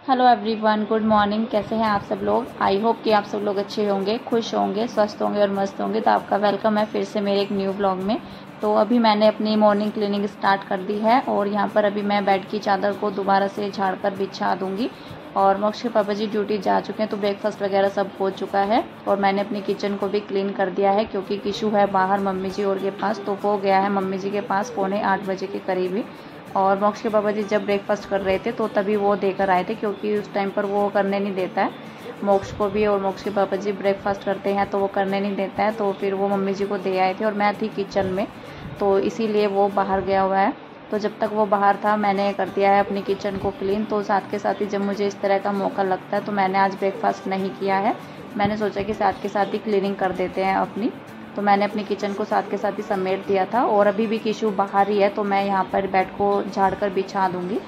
Hello everyone, good morning. कैसे हैं आप सब लोग? आई होप कि आप सब लोग अच्छे होंगे, खुश होंगे, स्वस्थ होंगे और मस्त होंगे। तो आपका वेलकम है फिर से मेरे एक न्यू ब्लॉग में। तो अभी मैंने अपनी मॉर्निंग क्लीनिंग स्टार्ट कर दी है और यहाँ पर अभी मैं बेड की चादर को दोबारा से झाड़ कर बिछा दूंगी। और मोक्ष के पापा जी ड्यूटी जा चुके हैं, तो ब्रेकफास्ट वगैरह सब हो चुका है और मैंने अपनी किचन को भी क्लीन कर दिया है, क्योंकि किशु है बाहर मम्मी जी और के पास, तो वो गया है मम्मी जी के पास 7:45 के करीब ही। और मोक्ष के पापा जी जब ब्रेकफास्ट कर रहे थे तो तभी वो देकर आए थे, क्योंकि उस टाइम पर वो करने नहीं देता है मोक्ष को भी। और मोक्ष के पापा जी ब्रेकफास्ट करते हैं तो वो करने नहीं देता है, तो फिर वो मम्मी जी को दे आए थे और मैं थी किचन में, तो इसीलिए वो बाहर गया हुआ है। तो जब तक वो बाहर था मैंने कर दिया है अपनी किचन को क्लीन। तो साथ के साथ ही जब मुझे इस तरह का मौका लगता है तो मैंने आज ब्रेकफास्ट नहीं किया है। मैंने सोचा कि साथ के साथ ही क्लीनिंग कर देते हैं अपनी। तो मैंने अपनी किचन को साथ के साथ ही समेट दिया था और अभी भी किशु बाहर ही है, तो मैं यहाँ पर बेड को झाड़ कर बिछा दूँगी।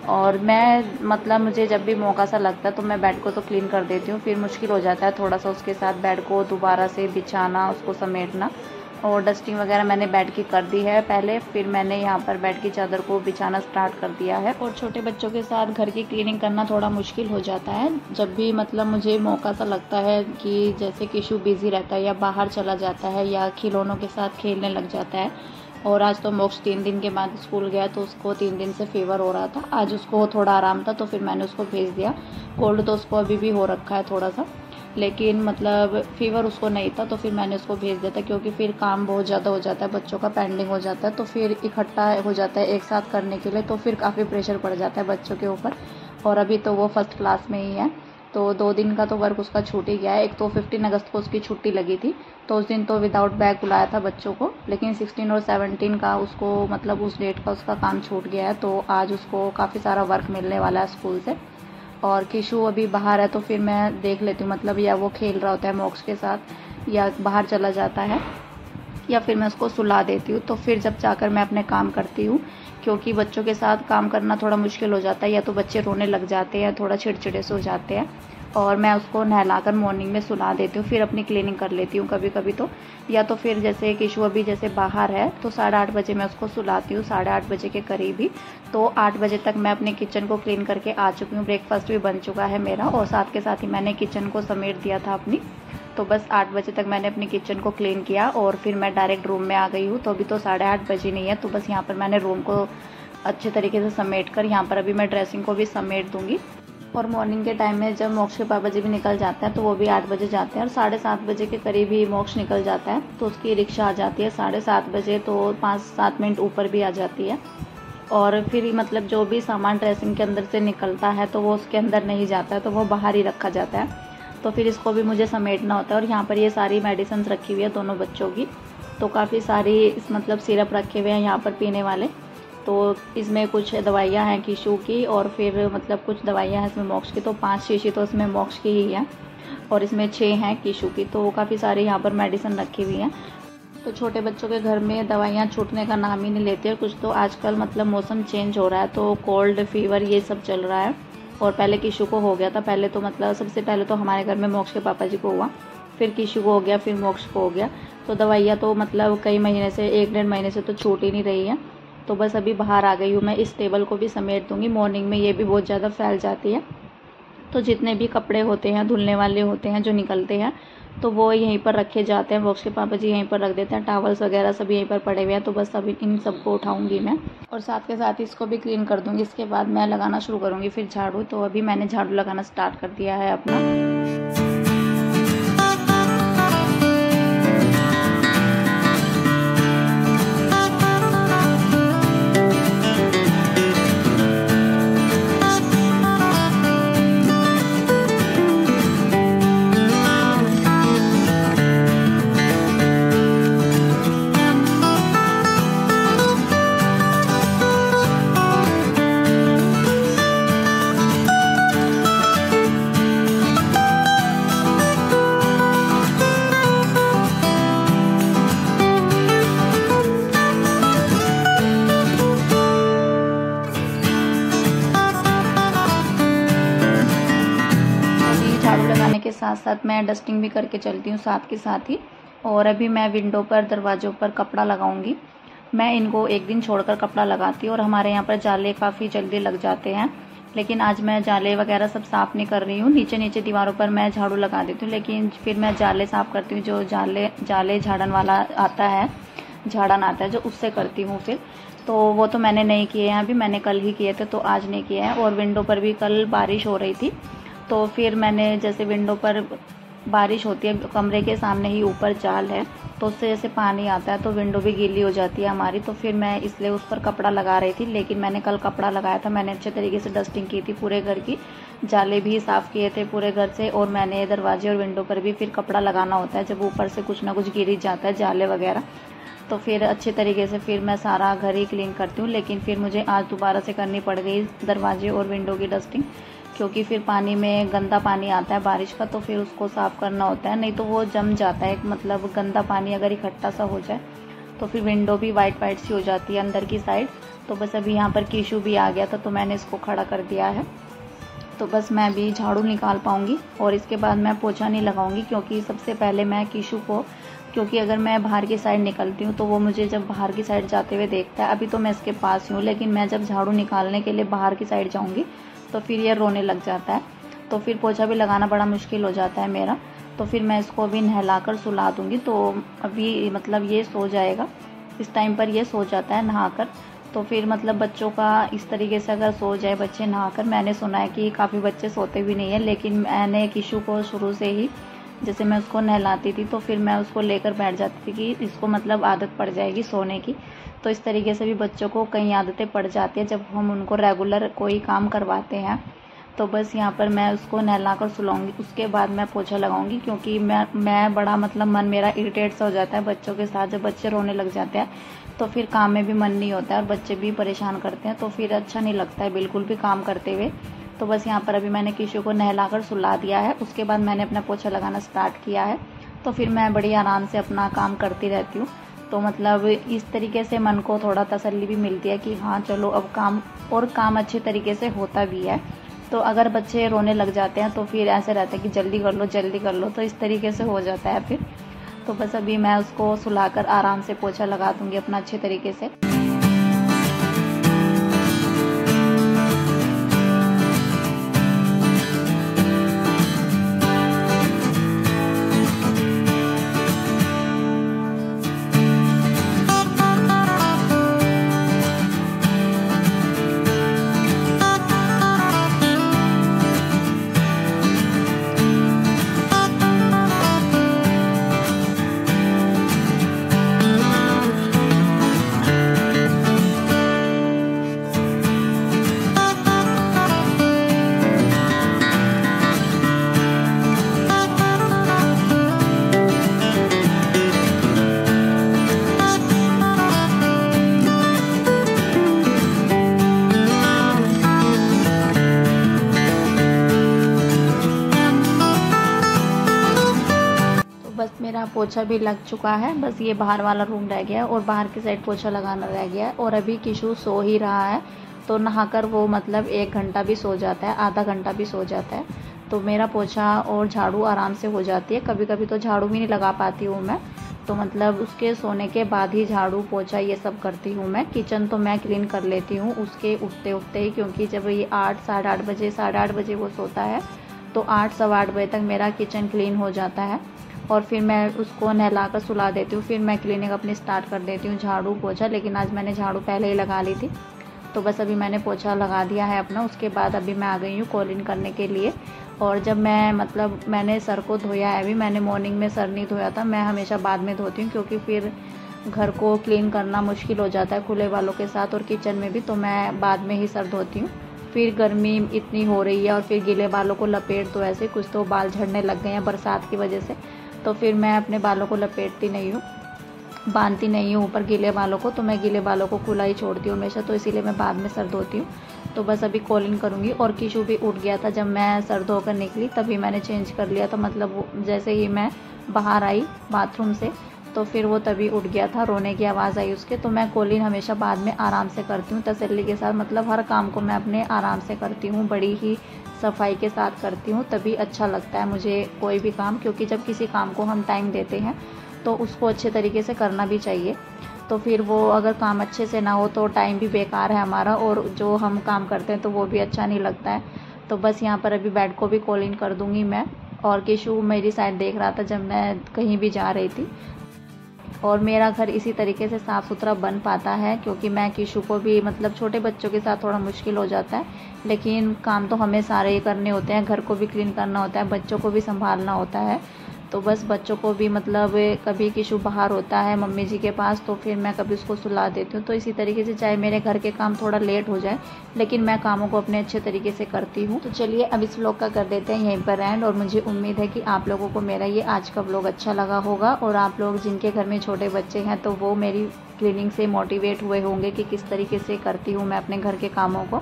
और मैं मतलब मुझे जब भी मौका सा लगता है तो मैं बेड को तो क्लीन कर देती हूँ, फिर मुश्किल हो जाता है थोड़ा सा उसके साथ बेड को दोबारा से बिछाना, उसको समेटना। और डस्टिंग वगैरह मैंने बेड की कर दी है पहले, फिर मैंने यहाँ पर बेड की चादर को बिछाना स्टार्ट कर दिया है। और छोटे बच्चों के साथ घर की क्लीनिंग करना थोड़ा मुश्किल हो जाता है। जब भी मतलब मुझे मौका सा लगता है कि जैसे किशु बिजी रहता है या बाहर चला जाता है या खिलौनों के साथ खेलने लग जाता है। और आज तो मोक्ष 3 दिन के बाद स्कूल गया, तो उसको 3 दिन से फीवर हो रहा था। आज उसको थोड़ा आराम था तो फिर मैंने उसको भेज दिया। कोल्ड तो उसको अभी भी हो रखा है थोड़ा सा, लेकिन मतलब फीवर उसको नहीं था, तो फिर मैंने उसको भेज दिया था, क्योंकि फिर काम बहुत ज़्यादा हो जाता है, बच्चों का पेंडिंग हो जाता है, तो फिर इकट्ठा हो जाता है एक साथ करने के लिए, तो फिर काफ़ी प्रेशर पड़ जाता है बच्चों के ऊपर। और अभी तो वो फर्स्ट क्लास में ही है, तो 2 दिन का तो वर्क उसका छूट ही गया है। एक तो 15 अगस्त को उसकी छुट्टी लगी थी, तो उस दिन तो विदाउट बैग बुलाया था बच्चों को, लेकिन 16 और 17 का उसको मतलब उस डेट का उसका काम छूट गया है। तो आज उसको काफ़ी सारा वर्क मिलने वाला है स्कूल से। और किशु अभी बाहर है तो फिर मैं देख लेती हूँ, मतलब या वो खेल रहा होता है मोक्ष के साथ या बाहर चला जाता है, या फिर मैं उसको सुला देती हूँ। तो फिर जब जाकर मैं अपने काम करती हूँ, क्योंकि बच्चों के साथ काम करना थोड़ा मुश्किल हो जाता है, या तो बच्चे रोने लग जाते हैं, थोड़ा चिड़चिड़े से हो जाते हैं। और मैं उसको नहलाकर मॉर्निंग में सुला देती हूँ, फिर अपनी क्लीनिंग कर लेती हूँ कभी कभी तो। या तो फिर जैसे किशु अभी जैसे बाहर है तो 8:30 बजे मैं उसको सुलाती हूँ, 8:30 बजे के करीब ही। तो 8 बजे तक मैं अपनी किचन को क्लीन करके आ चुकी हूँ, ब्रेकफास्ट भी बन चुका है मेरा, और साथ के साथ ही मैंने किचन को समेट दिया था अपनी। तो बस 8 बजे तक मैंने अपनी किचन को क्लीन किया और फिर मैं डायरेक्ट रूम में आ गई हूँ। तो अभी तो 8:30 बजे नहीं है, तो बस यहाँ पर मैंने रूम को अच्छे तरीके से समेट कर यहाँ पर अभी मैं ड्रेसिंग को भी समेट दूँगी। और मॉर्निंग के टाइम में जब मोक्ष के पापा जी भी निकल जाते हैं तो वो भी 8 बजे जाते हैं, और 7:30 बजे के करीब ही मोक्ष निकल जाता है, तो उसकी रिक्शा आ जाती है 7:30 बजे, तो 5-7 मिनट ऊपर भी आ जाती है। और फिर मतलब जो भी सामान ड्रेसिंग के अंदर से निकलता है तो वो उसके अंदर नहीं जाता है, तो वो बाहर ही रखा जाता है। तो फिर इसको भी मुझे समेटना होता है। और यहाँ पर ये सारी मेडिसिन रखी हुई है दोनों बच्चों की, तो काफ़ी सारी मतलब सिरप रखे हुए हैं यहाँ पर पीने वाले। तो इसमें कुछ दवाइयाँ हैं किशु की, और फिर मतलब कुछ दवाइयाँ हैं इसमें मोक्ष की, तो 5 शीशी तो इसमें मोक्ष की ही है और इसमें 6 हैं किशु की। तो काफ़ी सारी यहाँ पर मेडिसिन रखी हुई हैं। तो छोटे बच्चों के घर में दवाइयाँ छूटने का नाम ही नहीं लेती है। कुछ तो आजकल मतलब मौसम चेंज हो रहा है, तो कोल्ड फीवर ये सब चल रहा है। और पहले किशु को हो गया था, पहले तो मतलब सबसे पहले तो हमारे घर में मोक्ष के पापा जी को हुआ, फिर किशु को हो गया, फिर मोक्ष को हो गया। तो दवाइयाँ तो मतलब कई महीने से 1-1.5 महीने से तो छूट ही नहीं रही है। तो बस अभी बाहर आ गई हूँ मैं, इस टेबल को भी समेट दूँगी। मॉर्निंग में ये भी बहुत ज़्यादा फैल जाती है, तो जितने भी कपड़े होते हैं धुलने वाले होते हैं जो निकलते हैं, तो वो यहीं पर रखे जाते हैं। बॉक्स के पापा जी यहीं पर रख देते हैं, टावल्स वगैरह सब यहीं पर पड़े हुए हैं। तो बस अभी इन सबको उठाऊंगी मैं और साथ के साथ इसको भी क्लीन कर दूंगी। इसके बाद मैं लगाना शुरू करूंगी फिर झाड़ू। तो अभी मैंने झाड़ू लगाना स्टार्ट कर दिया है अपना। झाड़ू लगाने के साथ साथ मैं डस्टिंग भी करके चलती हूँ साथ के साथ ही। और अभी मैं विंडो पर दरवाज़ों पर कपड़ा लगाऊंगी। मैं इनको एक दिन छोड़कर कपड़ा लगाती हूँ, और हमारे यहाँ पर जाले काफ़ी जल्दी लग जाते हैं, लेकिन आज मैं जाले वगैरह सब साफ़ नहीं कर रही हूँ। नीचे नीचे दीवारों पर मैं झाड़ू लगा देती हूँ, लेकिन फिर मैं जाले साफ़ करती हूँ। जो जाले झाड़न वाला आता है, झाड़न आता है जो, उससे करती हूँ फिर। तो वो तो मैंने नहीं किए हैं अभी, मैंने कल ही किए थे, तो आज नहीं किए हैं। और विंडो पर भी कल बारिश हो रही थी, तो फिर मैंने, जैसे विंडो पर बारिश होती है, कमरे के सामने ही ऊपर जाल है, तो उससे जैसे पानी आता है तो विंडो भी गीली हो जाती है हमारी। तो फिर मैं इसलिए उस पर कपड़ा लगा रही थी, लेकिन मैंने कल कपड़ा लगाया था। मैंने अच्छे तरीके से डस्टिंग की थी पूरे घर की, जाले भी साफ़ किए थे पूरे घर से, और मैंने दरवाजे और विंडो पर भी फिर कपड़ा लगाना होता है जब ऊपर से कुछ ना कुछ गिर जाता है, जाले वगैरह। तो फिर अच्छे तरीके से फिर मैं सारा घर ही क्लीन करती हूँ। लेकिन फिर मुझे आज दोबारा से करनी पड़ गई दरवाजे और विंडो की डस्टिंग, क्योंकि फिर पानी में गंदा पानी आता है बारिश का, तो फिर उसको साफ़ करना होता है, नहीं तो वो जम जाता है। मतलब गंदा पानी अगर इकट्ठा सा हो जाए तो फिर विंडो भी वाइट वाइट सी हो जाती है अंदर की साइड। तो बस अभी यहाँ पर कीशु भी आ गया था, तो मैंने इसको खड़ा कर दिया है। तो बस मैं अभी झाड़ू निकाल पाऊँगी और इसके बाद मैं पोछा नहीं लगाऊंगी, क्योंकि सबसे पहले मैं कीशु को, क्योंकि अगर मैं बाहर की साइड निकलती हूँ तो वो मुझे जब बाहर की साइड जाते हुए देखता है। अभी तो मैं इसके पास ही हूँ, लेकिन मैं जब झाड़ू निकालने के लिए बाहर की साइड जाऊँगी तो फिर ये रोने लग जाता है, तो फिर पोछा भी लगाना बड़ा मुश्किल हो जाता है मेरा। तो फिर मैं इसको अभी नहलाकर सुला दूँगी। तो अभी मतलब ये सो जाएगा, इस टाइम पर ये सो जाता है नहाकर। तो फिर मतलब बच्चों का इस तरीके से अगर सो जाए बच्चे नहाकर, मैंने सुना है कि काफ़ी बच्चे सोते भी नहीं है, लेकिन मैंने कीशु को शुरू से ही, जैसे मैं उसको नहलाती थी तो फिर मैं उसको लेकर बैठ जाती थी कि इसको मतलब आदत पड़ जाएगी सोने की। तो इस तरीके से भी बच्चों को कई आदतें पड़ जाती है जब हम उनको रेगुलर कोई काम करवाते हैं। तो बस यहाँ पर मैं उसको नहलाकर सुलाऊंगी, उसके बाद मैं पोछा लगाऊंगी, क्योंकि मैं बड़ा मतलब मन मेरा इरिटेट सा हो जाता है बच्चों के साथ। जब बच्चे रोने लग जाते हैं तो फिर काम में भी मन नहीं होता है, और बच्चे भी परेशान करते हैं, तो फिर अच्छा नहीं लगता है बिल्कुल भी काम करते हुए। तो बस यहाँ पर अभी मैंने कीशु को नहलाकर सुला दिया है, उसके बाद मैंने अपना पोछा लगाना स्टार्ट किया है। तो फिर मैं बड़ी आराम से अपना काम करती रहती हूँ। तो मतलब इस तरीके से मन को थोड़ा तसल्ली भी मिलती है कि हाँ चलो अब काम अच्छे तरीके से होता भी है। तो अगर बच्चे रोने लग जाते हैं तो फिर ऐसे रहता है कि जल्दी कर लो जल्दी कर लो, तो इस तरीके से हो जाता है फिर। तो बस अभी मैं उसको सुलाकर आराम से पोछा लगा दूँगी अपना अच्छे तरीके से। बस मेरा पोछा भी लग चुका है, बस ये बाहर वाला रूम रह गया है और बाहर की साइड पोछा लगाना रह गया है। और अभी कीशु सो ही रहा है, तो नहाकर वो मतलब 1 घंटा भी सो जाता है, आधा घंटा भी सो जाता है। तो मेरा पोछा और झाड़ू आराम से हो जाती है। कभी कभी तो झाड़ू भी नहीं लगा पाती हूँ मैं, तो मतलब उसके सोने के बाद ही झाड़ू पोछा ये सब करती हूँ मैं। किचन तो मैं क्लीन कर लेती हूँ उसके उठते उठते ही, क्योंकि जब ये 8 साढ़े 8 बजे वो सोता है तो 8 सवा 8 बजे तक मेरा किचन क्लीन हो जाता है। और फिर मैं उसको नहलाकर सुला देती हूँ, फिर मैं क्लीनिंग अपनी स्टार्ट कर देती हूँ, झाड़ू पोछा। लेकिन आज मैंने झाड़ू पहले ही लगा ली थी, तो बस अभी मैंने पोछा लगा दिया है अपना। उसके बाद अभी मैं आ गई हूँ कॉलिंग करने के लिए। और जब मैं मतलब मैंने सर को धोया है, अभी मैंने मॉर्निंग में सर नहीं धोया था, मैं हमेशा बाद में धोती हूँ, क्योंकि फिर घर को क्लीन करना मुश्किल हो जाता है खुले बालों के साथ और किचन में भी, तो मैं बाद में ही सर धोती हूँ। फिर गर्मी इतनी हो रही है और फिर गीले बालों को लपेट दो, ऐसे कुछ तो बाल झड़ने लग गए हैं बरसात की वजह से, तो फिर मैं अपने बालों को लपेटती नहीं हूँ, बांधती नहीं हूँ ऊपर गीले बालों को, तो मैं गीले बालों को खुला ही छोड़ती हूँ हमेशा, तो इसीलिए मैं बाद में सर धोती हूँ। तो बस अभी कॉलिंग करूँगी। और कीशु भी उठ गया था, जब मैं सर धोकर निकली तभी मैंने चेंज कर लिया था, मतलब जैसे ही मैं बाहर आई बाथरूम से तो फिर वो तभी उठ गया था, रोने की आवाज़ आई उसके। तो मैं कॉलिंग हमेशा बाद में आराम से करती हूँ, तसल्ली के साथ, मतलब हर काम को मैं अपने आराम से करती हूँ, बड़ी ही सफाई के साथ करती हूँ, तभी अच्छा लगता है मुझे कोई भी काम। क्योंकि जब किसी काम को हम टाइम देते हैं तो उसको अच्छे तरीके से करना भी चाहिए। तो फिर वो अगर काम अच्छे से ना हो तो टाइम भी बेकार है हमारा, और जो हम काम करते हैं तो वो भी अच्छा नहीं लगता है। तो बस यहाँ पर अभी बेड को भी कॉल इन कर दूँगी मैं। और किशु मेरी साइड देख रहा था जब मैं कहीं भी जा रही थी। और मेरा घर इसी तरीके से साफ़ सुथरा बन पाता है क्योंकि मैं किशु को भी, मतलब छोटे बच्चों के साथ थोड़ा मुश्किल हो जाता है, लेकिन काम तो हमें सारे ही करने होते हैं। घर को भी क्लीन करना होता है, बच्चों को भी संभालना होता है। तो बस बच्चों को भी, मतलब कभी किशु बाहर होता है मम्मी जी के पास तो फिर मैं कभी उसको सुला देती हूँ। तो इसी तरीके से चाहे मेरे घर के काम थोड़ा लेट हो जाए, लेकिन मैं कामों को अपने अच्छे तरीके से करती हूँ। तो चलिए अब इस व्लॉग का कर देते हैं यहीं पर एंड। और मुझे उम्मीद है कि आप लोगों को मेरा ये आज का व्लॉग अच्छा लगा होगा, और आप लोग जिनके घर में छोटे बच्चे हैं तो वो मेरी क्लीनिंग से मोटिवेट हुए होंगे कि किस तरीके से करती हूँ मैं अपने घर के कामों को।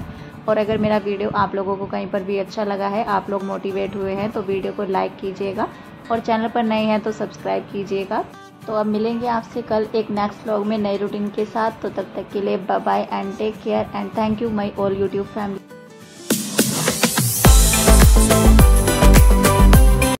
और अगर मेरा वीडियो आप लोगों को कहीं पर भी अच्छा लगा है, आप लोग मोटिवेट हुए हैं, तो वीडियो को लाइक कीजिएगा, और चैनल पर नए हैं तो सब्सक्राइब कीजिएगा। तो अब मिलेंगे आपसे कल एक नेक्स्ट व्लॉग में नए रूटीन के साथ। तो तब तक के लिए bye bye and take care and thank you my all YouTube family.